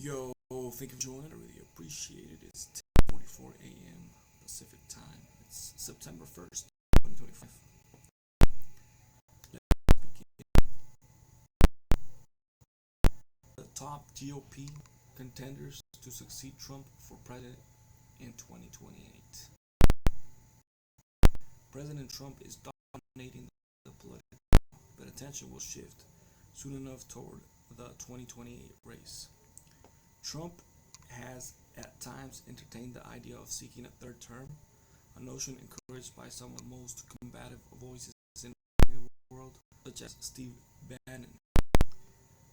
Yo, thank you for joining. I really appreciate it. It's 10:44 a.m. Pacific time. It's September 1st, 2025. Let's begin. The top GOP contenders to succeed Trump for president in 2028. President Trump is dominating the political, but attention will shift soon enough toward the 2028 race. Trump has at times entertained the idea of seeking a third term, a notion encouraged by some of the most combative voices in the world, such as Steve Bannon.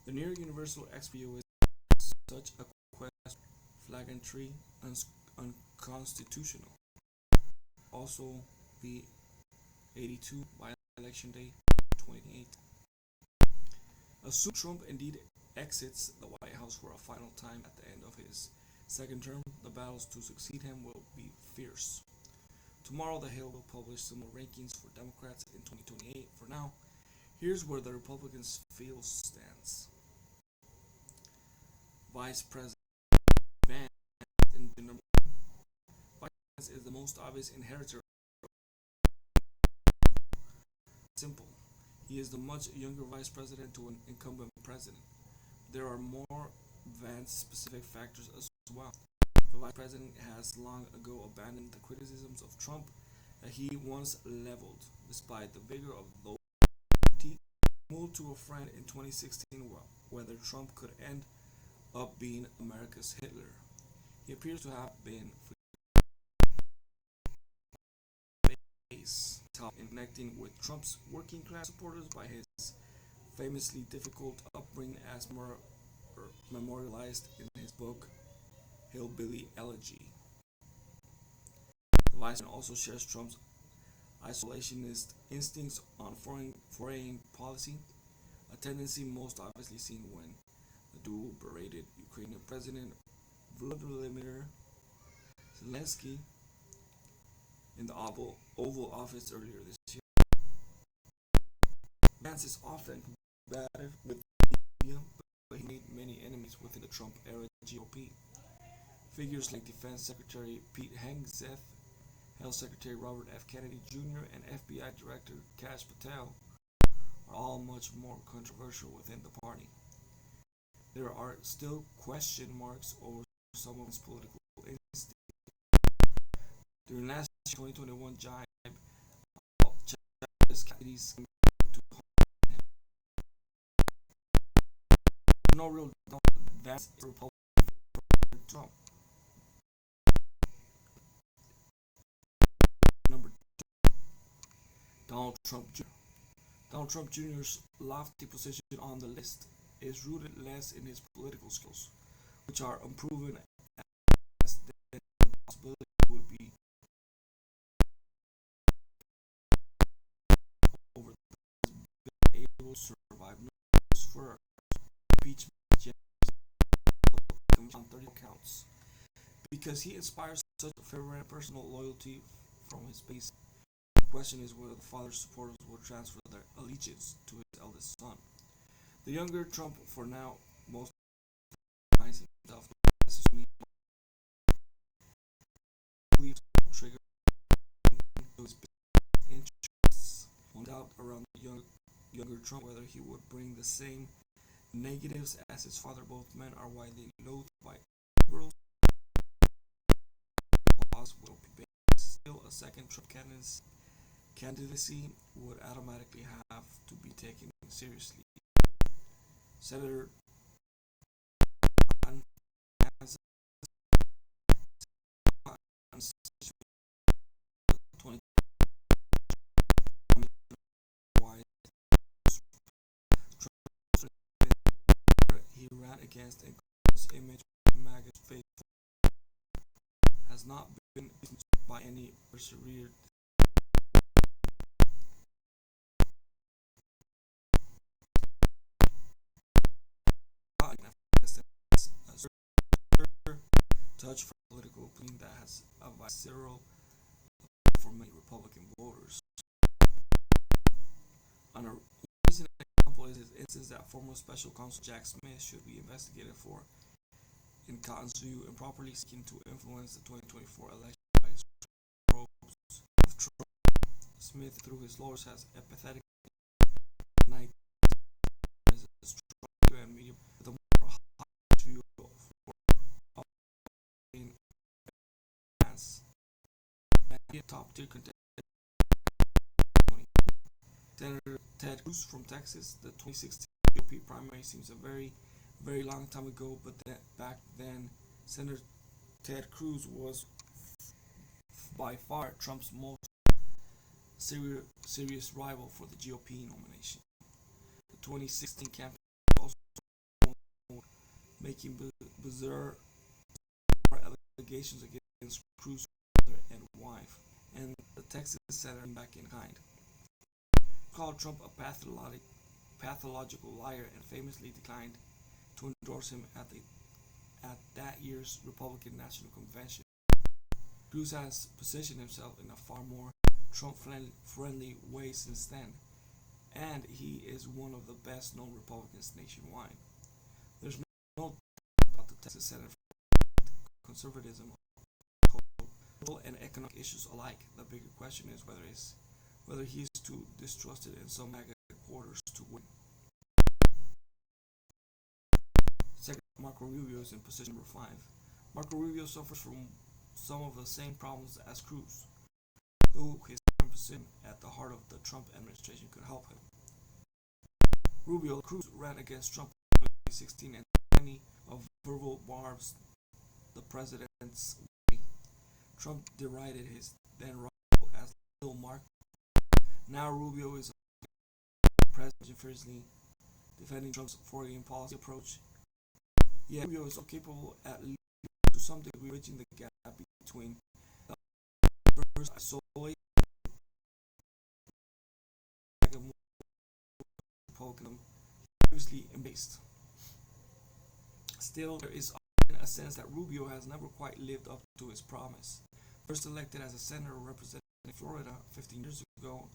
The near universal expo is such a quest flagrantly unconstitutional. Also, the 82 by election day 28. Assume Trump indeed exits the White House for a final time at the end of his second term, the battles to succeed him will be fierce. Tomorrow, The Hill will publish some more rankings for Democrats in 2028. For now, here's where the Republicans' field stands. Vice President Vance in the number one. Vice President is the most obvious inheritor. Simple. He is the much younger vice president to an incumbent president. There are more Vance-specific factors as well. The vice president has long ago abandoned the criticisms of Trump that he once leveled, despite the vigor of those he moved to a friend in 2016 whether Trump could end up being America's Hitler. He appears to have been face in connecting with Trump's working class supporters by his famously difficult upbringing as memorialized in his book Hillbilly Elegy. The vice president also shares Trump's isolationist instincts on foreign policy, a tendency most obviously seen when the dual berated Ukrainian President Volodymyr Zelensky in the Oval Office earlier this year. Vance is often combative with the media, but he made many enemies within the Trump-era GOP. Figures like Defense Secretary Pete Hegseth, Health Secretary Robert F. Kennedy Jr., and FBI Director Kash Patel are all much more controversial within the party. There are still question marks over some of his political instincts. During last 2021 jibe, Kennedy's to no real advance Republican Trump. Number two, Donald Trump Jr. Donald Trump Jr.'s lofty position on the list is rooted less in his political skills, which are unproven as the possibility would be over being able to survive numerous for impeachment on 30 counts. Because he inspires such a fervent personal loyalty from his base, the question is whether the father's supporters will transfer their allegiance to his eldest son. The younger Trump, for now, most finds himself necessarily trigger his interests. One doubt around the younger Trump whether he would bring the same negatives as his father. Both men are widely loathed by liberals. Will be still a second Trump candidacy would automatically have to be taken seriously. Senator has he ran against a close image of MAGA's faith has not been by any persevered touch for political opinion that has a visceral for many Republican voters. On a recent example is his instance that former special counsel Jack Smith should be investigated for in Cotton's view, improperly seeking to influence the 2024 election by his probes of Trump. Smith, through his lawyers, has apathetically denied as a strong and medium with a more high view of being advanced and top tier contender. Senator Ted Cruz from Texas, the 2016 GOP primary seems a very long time ago, but back then, Senator Ted Cruz was by far Trump's most serious rival for the GOP nomination. The 2016 campaign also making bizarre allegations against Cruz's mother and wife, and the Texas senator back in kind. Called Trump a pathological liar and famously declined to endorse him at that year's Republican National Convention. Cruz has positioned himself in a far more Trump-friendly way since then, and he is one of the best-known Republicans nationwide. There's no doubt about the Texas Senate conservatism, cultural and economic issues alike. The bigger question is whether he is too distrusted in some MAGA quarters to win. Second, Marco Rubio is in position number 5. Marco Rubio suffers from some of the same problems as Cruz, though his current position at the heart of the Trump administration could help him. Cruz ran against Trump in 2016 and many of verbal barbs the president's way. Trump derided his then rival as Little Mark. Now Rubio is president fiercely defending Trump's foreign policy approach. Yet Rubio is capable, at least to some degree, bridging the gap between the first isolated Republican previously embraced. Still, there is often a sense that Rubio has never quite lived up to his promise. First elected as a senator representing Florida 15 years ago,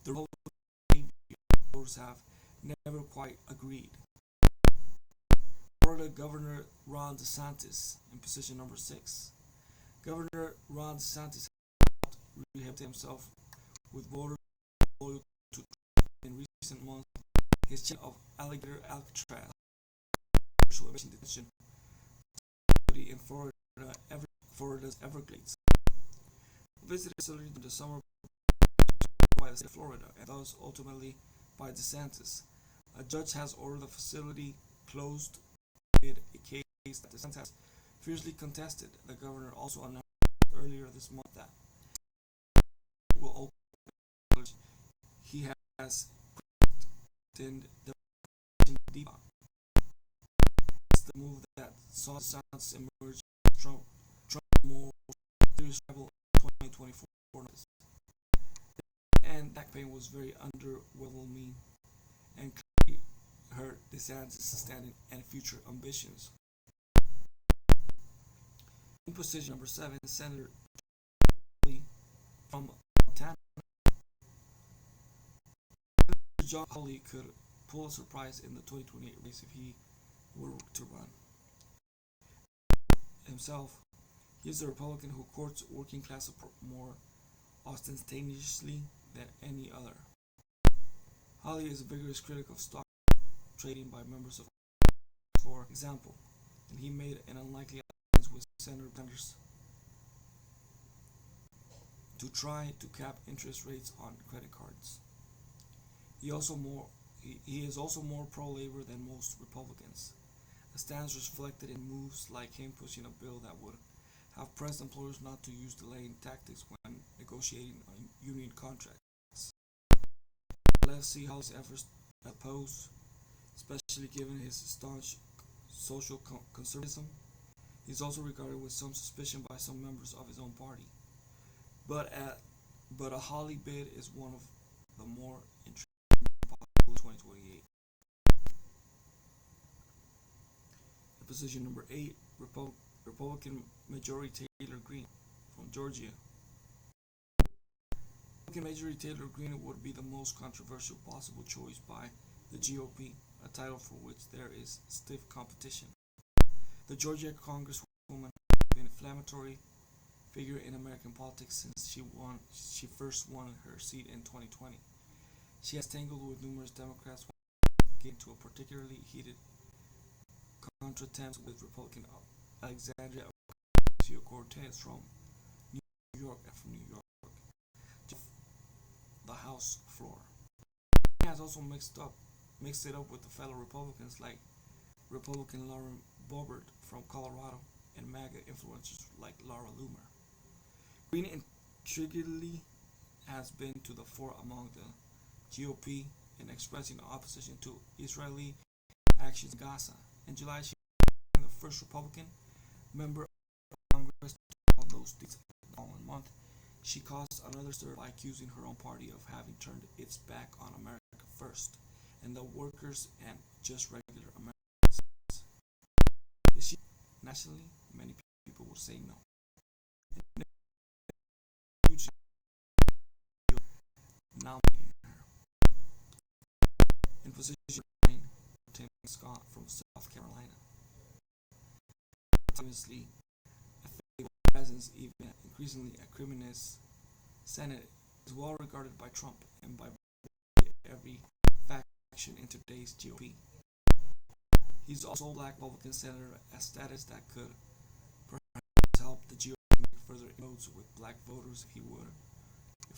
the Republican voters have never quite agreed. Florida Governor Ron DeSantis in position number 6. Governor Ron DeSantis helped rehabilitate himself with voters loyal to Trump in recent months. His chain of alligator Alcatraz commercial detention in Florida's Everglades. Visited facility in the summer by the state of Florida and thus ultimately by DeSantis. A judge has ordered the facility closed amid a case that DeSantis has fiercely contested. The governor also announced earlier this month that he will open. He has threatened the depot. It's the move that saw DeSantis emerge as Trump more serious rival in 2024. And that campaign was very underwhelming and clearly hurt DeSantis' standing and future ambitions. In position number 7, Senator from Montana. John Hawley could pull a surprise in the 2028 race if he were to run. Himself, he is a Republican who courts working class more ostentatiously than any other. Hawley is a vigorous critic of stock trading by members of, for example, and he made an unlikely alliance with Senator Sanders to try to cap interest rates on credit cards. He is also more pro-labor than most Republicans. A stance reflected in moves like him pushing a bill that would have pressed employers not to use delaying tactics when negotiating union contracts. Let's see how his efforts oppose, especially given his staunch social conservatism. He is also regarded with some suspicion by some members of his own party. But a Hawley bid is one of the more intriguing possible 2028. In position number 8, Republican Majority Taylor Greene from Georgia. Republican Majority Taylor Greene would be the most controversial possible choice by the GOP, a title for which there is stiff competition. The Georgia Congresswoman has been an inflammatory figure in American politics since she first won her seat in 2020. She has tangled with numerous Democrats, getting to a particularly heated contretemps with Republican Alexandria Ocasio-Cortez from New York and from New York to the House floor. She has also mixed it up with the fellow Republicans like Republican Lauren Boebert from Colorado and MAGA influencers like Laura Loomer. Green intriguingly has been to the fore among the GOP in expressing opposition to Israeli actions in Gaza. In July, she became the first Republican member of Congress to call those deeds. The following month, she caused another stir by accusing her own party of having turned its back on America first and the workers and just regular Americans. Is she nationally? Many people would say no. Nominating her in position 9, Tim Scott from South Carolina. Simultaneously, a favorable presence, even increasingly a criminalist Senate, is well regarded by Trump and by every faction in today's GOP. He's also a black Republican senator, a status that could perhaps help the GOP make further inroads with black voters if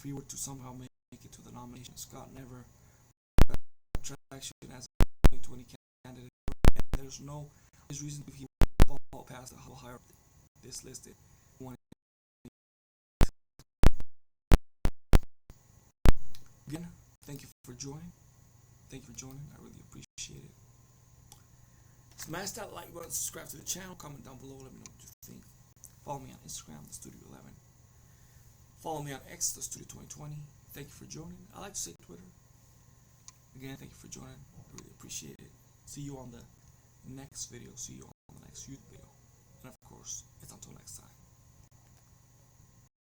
he were to somehow make it to the nomination. Scott never attraction as a 2020 candidate, and there's no reason if he fall past the higher this listed. Again, thank you for joining. Thank you for joining. I really appreciate it. Smash that like button, subscribe to the channel, comment down below, let me know what you think. Follow me on Instagram, the Studio 11. Follow me on X, the Studio 2020. Thank you for joining. I like to say Twitter. Again, thank you for joining. I really appreciate it. See you on the next video. See you on the next youth video. And of course, it's until next time.